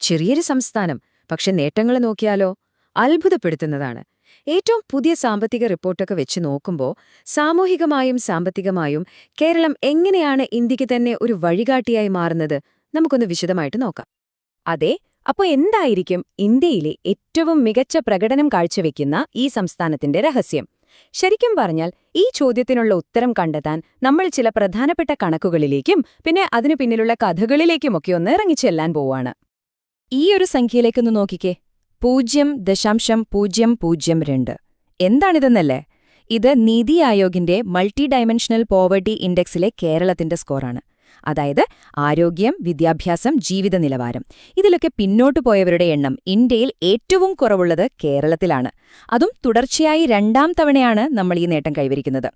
ചെറിയൊരു സംസ്ഥാനം, പക്ഷെ നേട്ടങ്ങൾ നോക്കിയാലോ അത്ഭുതപ്പെടുത്തുന്നതാണ്. ഏറ്റവും പുതിയ സാമ്പത്തിക റിപ്പോർട്ടൊക്കെ വെച്ച് നോക്കുമ്പോൾ സാമൂഹികമായും സാമ്പത്തികമായും കേരളം എങ്ങനെയാണ് ഇന്ത്യക്ക് തന്നെ ഒരു വഴികാട്ടിയായി മാറുന്നത് നമുക്കൊന്ന് വിശദമായിട്ട് നോക്കാം. അതെ, അപ്പോൾ എന്തായിരിക്കും ഇന്ത്യയിലെ ഏറ്റവും മികച്ച പ്രകടനം കാഴ്ചവെക്കുന്ന ഈ സംസ്ഥാനത്തിന്റെ രഹസ്യം? ശരിക്കും പറഞ്ഞാൽ ഈ ചോദ്യത്തിനുള്ള ഉത്തരം കണ്ടെത്താൻ നമ്മൾ ചില പ്രധാനപ്പെട്ട കണക്കുകളിലേക്കും പിന്നെ അതിനു പിന്നിലുള്ള കഥകളിലേക്കുമൊക്കെ ഒന്ന് ഇറങ്ങിച്ചെല്ലാൻ പോവാണ്. ഈ ഒരു സംഖ്യയിലേക്കൊന്ന് നോക്കിക്കേ, 0.002. എന്താണിതെന്നല്ലേ? ഇത് നീതി ആയോഗിന്റെ മൾട്ടി ഡയമെൻഷണൽ പോവർട്ടി ഇൻഡെക്സിലെ കേരളത്തിന്റെ സ്കോറാണ്. അതായത് ആരോഗ്യം, വിദ്യാഭ്യാസം, ജീവിത നിലവാരം, ഇതിലൊക്കെ പിന്നോട്ടു പോയവരുടെ എണ്ണം ഇന്ത്യയിൽ ഏറ്റവും കുറവുള്ളത് കേരളത്തിലാണ്. അതും തുടർച്ചയായി 2ാം തവണയാണ് നമ്മൾ ഈ നേട്ടം കൈവരിക്കുന്നത്.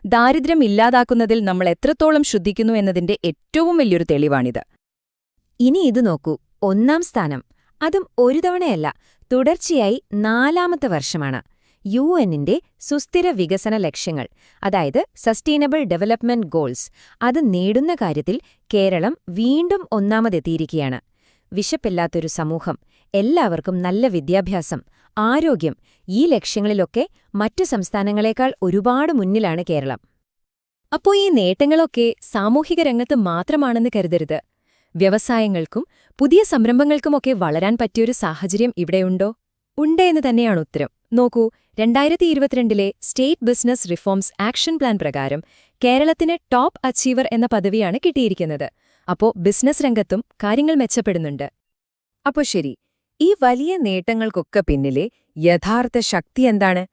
ദാരിദ്ര്യം ഇല്ലാതാക്കുന്നതിൽ നമ്മൾ എത്രത്തോളം ശ്രദ്ധിക്കുന്നു എന്നതിന്റെ ഏറ്റവും വലിയൊരു തെളിവാണിത്. ഇനി ഇത് നോക്കൂ, 1ാം സ്ഥാനം. അതും ഒരു തവണയല്ല, തുടർച്ചയായി 4ാമത്തെ വർഷമാണ്. യുഎന്നിന്റെ സുസ്ഥിര വികസന ലക്ഷ്യങ്ങൾ, അതായത് സസ്റ്റൈനബിൾ ഡെവലപ്മെന്റ് ഗോൾസ്, അത് നേടുന്ന കാര്യത്തിൽ കേരളം വീണ്ടും ഒന്നാമതെത്തിയിരിക്കുകയാണ്. വിശപ്പില്ലാത്തൊരു സമൂഹം, എല്ലാവർക്കും നല്ല വിദ്യാഭ്യാസം, ആരോഗ്യം, ഈ ലക്ഷ്യങ്ങളിലൊക്കെ മറ്റു സംസ്ഥാനങ്ങളെക്കാൾ ഒരുപാട് മുന്നിലാണ് കേരളം. അപ്പോ ഈ നേട്ടങ്ങളൊക്കെ സാമൂഹിക രംഗത്ത് മാത്രമാണെന്ന് കരുതരുത്. വ്യവസായങ്ങൾക്കും പുതിയ സംരംഭങ്ങൾക്കുമൊക്കെ വളരാൻ പറ്റിയൊരു സാഹചര്യം ഇവിടെയുണ്ടോ? ഉണ്ട് എന്ന് തന്നെയാണ് ഉത്തരം. നോക്കൂ, 2022 state business reforms action plan പ്രകാരം കേരളത്തിന് ടോപ്പ് അച്ചീവർ എന്ന പദവിയാണ് കിട്ടിയിരിക്കുന്നത്. അപ്പോ ബിസിനസ് രംഗത്തും കാര്യങ്ങൾ മെച്ചപ്പെടുന്നുണ്ട്. അപ്പോ ശരി, ഈ വലിയ നേട്ടങ്ങൾക്കൊക്കെ പിന്നിലെ യഥാർത്ഥ ശക്തി എന്താണ്?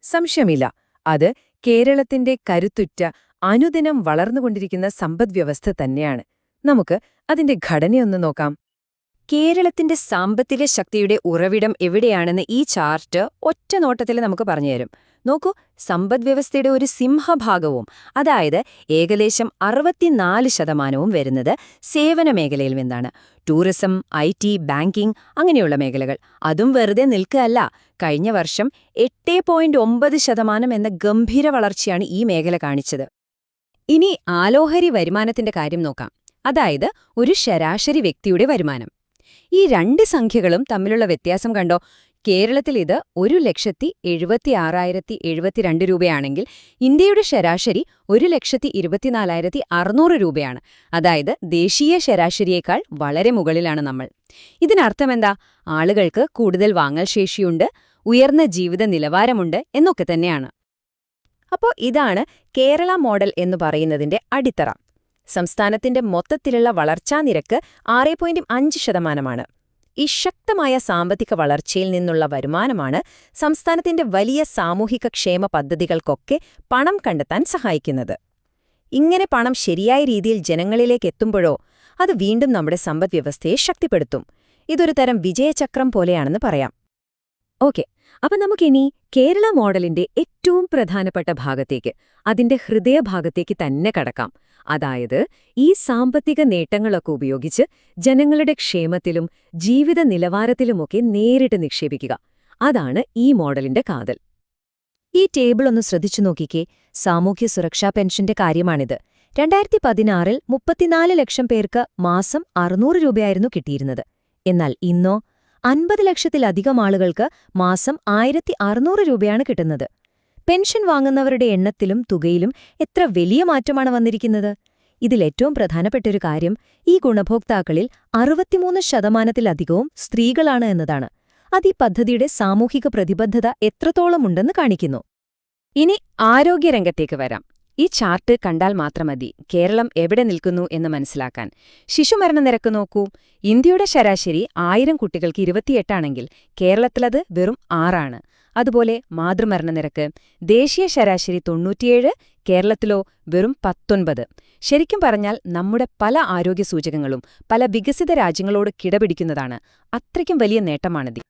സംശയമില്ല, അത് കേരളത്തിന്റെ കരുത്തുറ്റ, അനുദിനം വളർന്നുകൊണ്ടിരിക്കുന്ന സമ്പദ്വ്യവസ്ഥ തന്നെയാണ്. നമുക്ക് അതിന്റെ ഘടനയൊന്ന് നോക്കാം. കേരളത്തിന്റെ സാമ്പത്തിക ശക്തിയുടെ ഉറവിടം എവിടെയാണെന്ന് ഈ ചാർട്ട് ഒറ്റ നോട്ടത്തിൽ നമുക്ക് പറഞ്ഞുതരും. നോക്കൂ, സമ്പദ്വ്യവസ്ഥയുടെ ഒരു സിംഹഭാഗവും, അതായത് ഏകദേശം 64% വരുന്നത് സേവന മേഖലയിൽ നിന്നാണ്. ടൂറിസം, IT, ബാങ്കിംഗ് അങ്ങനെയുള്ള മേഖലകൾ. അതും വെറുതെ നിൽക്കുകയല്ല. കഴിഞ്ഞ വർഷം 8.9% എന്ന ഗംഭീര വളർച്ചയാണ് ഈ മേഖല കാണിച്ചത്. ഇനി ആലോഹരി വരുമാനത്തിന്റെ കാര്യം നോക്കാം, അതായത് ഒരു ശരാശരി വ്യക്തിയുടെ വരുമാനം. ഈ 2 സംഖ്യകളും തമ്മിലുള്ള വ്യത്യാസം കണ്ടോ? കേരളത്തിൽ ഇത് 1,76,072 രൂപയാണെങ്കിൽ ഇന്ത്യയുടെ ശരാശരി 1,24,600 രൂപയാണ്. അതായത് ദേശീയ ശരാശരിയേക്കാൾ വളരെ മുകളിലാണ് നമ്മൾ. ഇതിനർത്ഥമെന്താ? ആളുകൾക്ക് കൂടുതൽ വാങ്ങൽ ശേഷിയുണ്ട്, ഉയർന്ന ജീവിത നിലവാരമുണ്ട് എന്നൊക്കെ തന്നെയാണ്. അപ്പോൾ ഇതാണ് കേരള മോഡൽ എന്നു പറയുന്നതിന്റെ അടിത്തറ. സംസ്ഥാനത്തിന്റെ മൊത്തത്തിലുള്ള വളർച്ചാ നിരക്ക് 6.5%. ഈ ശക്തമായ സാമ്പത്തിക വളർച്ചയിൽ നിന്നുള്ള വരുമാനമാണ് സംസ്ഥാനത്തിന്റെ വലിയ സാമൂഹിക ക്ഷേമ പദ്ധതികൾക്കൊക്കെ പണം കണ്ടെത്താൻ സഹായിക്കുന്നത്. ഇങ്ങനെ പണം ശരിയായ രീതിയിൽ ജനങ്ങളിലേക്ക് എത്തുമ്പോഴോ അത് വീണ്ടും നമ്മുടെ സമ്പദ്വ്യവസ്ഥയെ ശക്തിപ്പെടുത്തും. ഇതൊരു തരം വിജയചക്രം പോലെയാണെന്ന് പറയാം. ഓക്കെ, അപ്പൊ നമുക്കിനി കേരള മോഡലിന്റെ ഏറ്റവും പ്രധാനപ്പെട്ട ഭാഗത്തേക്ക്, അതിന്റെ ഹൃദയഭാഗത്തേക്ക് തന്നെ കടക്കാം. അതായത് ഈ സാമ്പത്തിക നേട്ടങ്ങളൊക്കെ ഉപയോഗിച്ച് ജനങ്ങളുടെ ക്ഷേമത്തിലും ജീവിത നിലവാരത്തിലുമൊക്കെ നേരിട്ട് നിക്ഷേപിക്കുക. അതാണ് ഈ മോഡലിന്റെ കാതൽ. ഈ ടേബിൾ ഒന്ന് ശ്രദ്ധിച്ചു നോക്കിക്കേ. സാമൂഹ്യ സുരക്ഷാ പെൻഷന്റെ കാര്യമാണിത്. 2016 34 ലക്ഷം പേർക്ക് മാസം 600 രൂപയായിരുന്നു കിട്ടിയിരുന്നത്. എന്നാൽ ഇന്നോ 50 ലക്ഷത്തിലധികം ആളുകൾക്ക് മാസം 1,600 രൂപയാണ് കിട്ടുന്നത്. പെൻഷൻ വാങ്ങുന്നവരുടെ എണ്ണത്തിലും തുകയിലും എത്ര വലിയ മാറ്റമാണ് വന്നിരിക്കുന്നത്! ഇതിലേറ്റവും പ്രധാനപ്പെട്ടൊരു കാര്യം, ഈ ഗുണഭോക്താക്കളിൽ 63%-ലധികവും സ്ത്രീകളാണ് എന്നതാണ്. അത് ഈ പദ്ധതിയുടെ സാമൂഹിക പ്രതിബദ്ധത എത്രത്തോളമുണ്ടെന്ന് കാണിക്കുന്നു. ഇനി ആരോഗ്യരംഗത്തേക്ക് വരാം. ഈ ചാർട്ട് കണ്ടാൽ മാത്രം മതി കേരളം എവിടെ നിൽക്കുന്നു എന്ന് മനസ്സിലാക്കാൻ. ശിശുമരണനിരക്ക് നോക്കൂ. ഇന്ത്യയുടെ ശരാശരി 1000 കുട്ടികൾക്ക് 28 ആണെങ്കിൽ കേരളത്തിലത് വെറും 6 ആണ്. അതുപോലെ മാതൃമരണനിരക്ക് ദേശീയ ശരാശരി 97, കേരളത്തിലോ വെറും 19. ശരിക്കും പറഞ്ഞാൽ നമ്മുടെ പല ആരോഗ്യ സൂചകങ്ങളും പല വികസിത രാജ്യങ്ങളോട് കിടപിടിക്കുന്നതാണ്. അത്രയ്ക്കും വലിയ നേട്ടമാണിത്.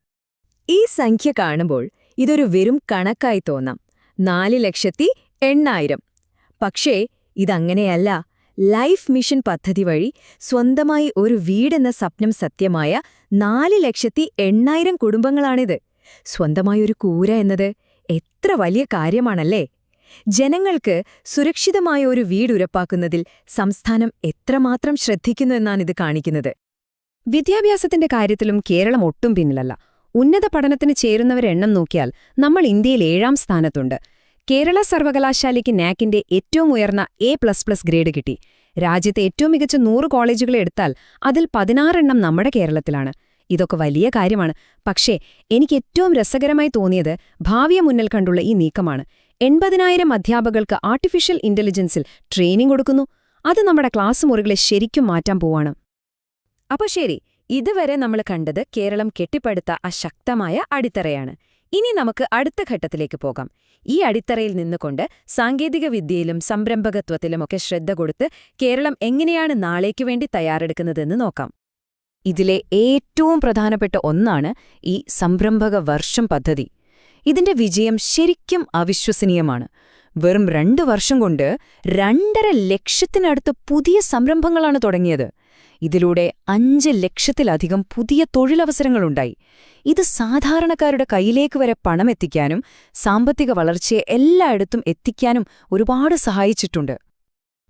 ഈ സംഖ്യ കാണുമ്പോൾ ഇതൊരു വെറും കണക്കായി തോന്നാം, 4,08,000. പക്ഷേ ഇതങ്ങനെയല്ല. ലൈഫ് മിഷൻ പദ്ധതി വഴി സ്വന്തമായി ഒരു വീടെന്ന സ്വപ്നം സത്യമായ 4,08,000 കുടുംബങ്ങളാണിത്. സ്വന്തമായൊരു കൂര എന്നത് എത്ര വലിയ കാര്യമാണല്ലേ! ജനങ്ങൾക്ക് സുരക്ഷിതമായ ഒരു വീട് ഉറപ്പാക്കുന്നതിൽ സംസ്ഥാനം എത്രമാത്രം ശ്രദ്ധിക്കുന്നു എന്നാണിത് കാണിക്കുന്നത്. വിദ്യാഭ്യാസത്തിന്റെ കാര്യത്തിലും കേരളം ഒട്ടും പിന്നിലല്ല. ഉന്നത പഠനത്തിന് ചേരുന്നവരുടെ എണ്ണം നോക്കിയാൽ നമ്മൾ ഇന്ത്യയിൽ 7ാം സ്ഥാനത്തുണ്ട്. കേരള സർവകലാശാലയ്ക്ക് നാക്കിന്റെ ഏറ്റവും ഉയർന്ന A++ ഗ്രേഡ് കിട്ടി. രാജ്യത്തെ ഏറ്റവും മികച്ച 100 കോളേജുകളെ എടുത്താൽ അതിൽ 16 എണ്ണം നമ്മുടെ കേരളത്തിലാണ്. ഇതൊക്കെ വലിയ കാര്യമാണ്. പക്ഷേ എനിക്ക് ഏറ്റവും രസകരമായി തോന്നിയത് ഭാവിയെ മുന്നിൽ കണ്ടുള്ള ഈ നീക്കമാണ്. 80,000 അധ്യാപകർക്ക് ആർട്ടിഫിഷ്യൽ ഇന്റലിജൻസിൽ ട്രെയിനിംഗ് കൊടുക്കുന്നു. അത് നമ്മുടെ ക്ലാസ് മുറികളെ ശരിക്കും മാറ്റാൻ പോവാണ്. അപ്പൊ ശരി, ഇതുവരെ നമ്മൾ കണ്ടത് കേരളം കെട്ടിപ്പടുത്ത അശക്തമായ അടിത്തറയാണ്. ഇനി നമുക്ക് അടുത്ത ഘട്ടത്തിലേക്ക് പോകാം. ഈ അടിത്തറയിൽ നിന്നുകൊണ്ട് സാങ്കേതികവിദ്യയിലും സംരംഭകത്വത്തിലുമൊക്കെ ശ്രദ്ധ കൊടുത്ത് കേരളം എങ്ങനെയാണ് നാളേക്കു വേണ്ടി തയ്യാറെടുക്കുന്നതെന്ന് നോക്കാം. ഇതിലെ ഏറ്റവും പ്രധാനപ്പെട്ട ഒന്നാണ് ഈ സംരംഭക വർഷം പദ്ധതി. ഇതിന്റെ വിജയം ശരിക്കും അവിശ്വസനീയമാണ്. വെറും 2 വർഷം കൊണ്ട് 2.5 ലക്ഷത്തിനടുത്ത് പുതിയ സംരംഭങ്ങളാണ് തുടങ്ങിയത്. ഇതിലൂടെ 5 ലക്ഷത്തിലധികം പുതിയ തൊഴിലവസരങ്ങളുണ്ടായി. ഇത് സാധാരണക്കാരുടെ കയ്യിലേക്ക് വരെ പണമെത്തിക്കാനും സാമ്പത്തിക വളർച്ചയെ എല്ലായിടത്തും എത്തിക്കാനും ഒരുപാട് സഹായിച്ചിട്ടുണ്ട്.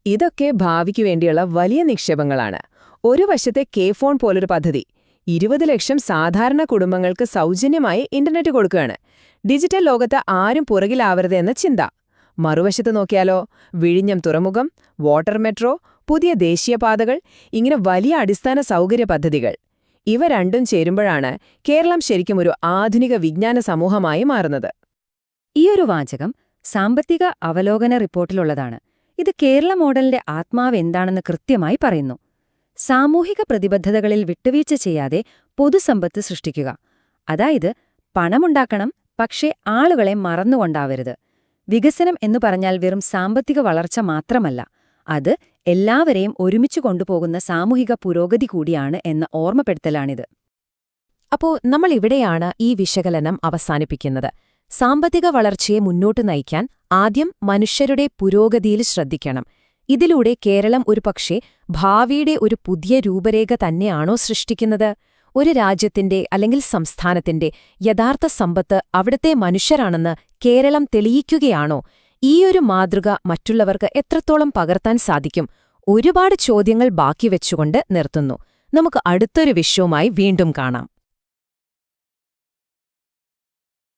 ഇതൊക്കെ ഭാവിക്കു വേണ്ടിയുള്ള വലിയ നിക്ഷേപങ്ങളാണ്. ഒരു വശത്തെ കെ-ഫോൺ പോലൊരു പദ്ധതി 20 ലക്ഷം സാധാരണ കുടുംബങ്ങൾക്ക് സൗജന്യമായി ഇന്റർനെറ്റ് കൊടുക്കുകയാണ്. ഡിജിറ്റൽ ലോകത്ത് ആരും പുറകിലാവരുത് എന്ന ചിന്ത. മറുവശത്ത് നോക്കിയാലോ, വിഴിഞ്ഞം തുറമുഖം, വാട്ടർ മെട്രോ, പുതിയ ദേശീയപാതകൾ, ഇങ്ങനെ വലിയ അടിസ്ഥാന സൗകര്യ പദ്ധതികൾ. ഇവ രണ്ടും ചേരുമ്പോഴാണ് കേരളം ശരിക്കും ഒരു ആധുനിക വിജ്ഞാന സമൂഹമായി മാറുന്നത്. ഈയൊരു വാചകം സാമ്പത്തിക അവലോകന റിപ്പോർട്ടിലുള്ളതാണ്. ഇത് കേരള മോഡലിന്റെ ആത്മാവ് എന്താണെന്ന് കൃത്യമായി പറയുന്നു. സാമൂഹിക പ്രതിബദ്ധതകളിൽ വിട്ടുവീഴ്ച ചെയ്യാതെ പൊതുസമ്പത്ത് സൃഷ്ടിക്കുക. അതായത് പണമുണ്ടാക്കണം, പക്ഷേ ആളുകളെ മറന്നുകൊണ്ടാവരുത്. വികസനം എന്നു പറഞ്ഞാൽ വെറും സാമ്പത്തിക വളർച്ച മാത്രമല്ല, അത് എല്ലാവരെയും ഒരുമിച്ചു കൊണ്ടുപോകുന്ന സാമൂഹിക പുരോഗതി കൂടിയാണ് എന്ന ഓർമ്മപ്പെടുത്തലാണിത്. അപ്പോ നമ്മൾ ഇവിടെയാണ് ഈ വിശകലനം അവസാനിപ്പിക്കുന്നത്. സാമ്പത്തിക വളർച്ചയെ മുന്നോട്ട് നയിക്കാൻ ആദ്യം മനുഷ്യരുടെ പുരോഗതിയിൽ ശ്രദ്ധിക്കണം. ഇതിലൂടെ കേരളം ഒരുപക്ഷേ ഭാവിയുടെ ഒരു പുതിയ രൂപരേഖ തന്നെയാണോ സൃഷ്ടിക്കുന്നത്? ഒരു രാജ്യത്തിന്റെ അല്ലെങ്കിൽ സംസ്ഥാനത്തിന്റെ യഥാർത്ഥ സമ്പത്ത് അവിടുത്തെ മനുഷ്യരാണെന്ന് കേരളം തെളിയിക്കുകയാണോ? ഈയൊരു മാതൃക മറ്റുള്ളവർക്ക് എത്രത്തോളം പകർത്താൻ സാധിക്കും? ഒരുപാട് ചോദ്യങ്ങൾ ബാക്കി വെച്ചുകൊണ്ട് നിർത്തുന്നു. നമുക്ക് അടുത്തൊരു വിഷയവുമായി വീണ്ടും കാണാം.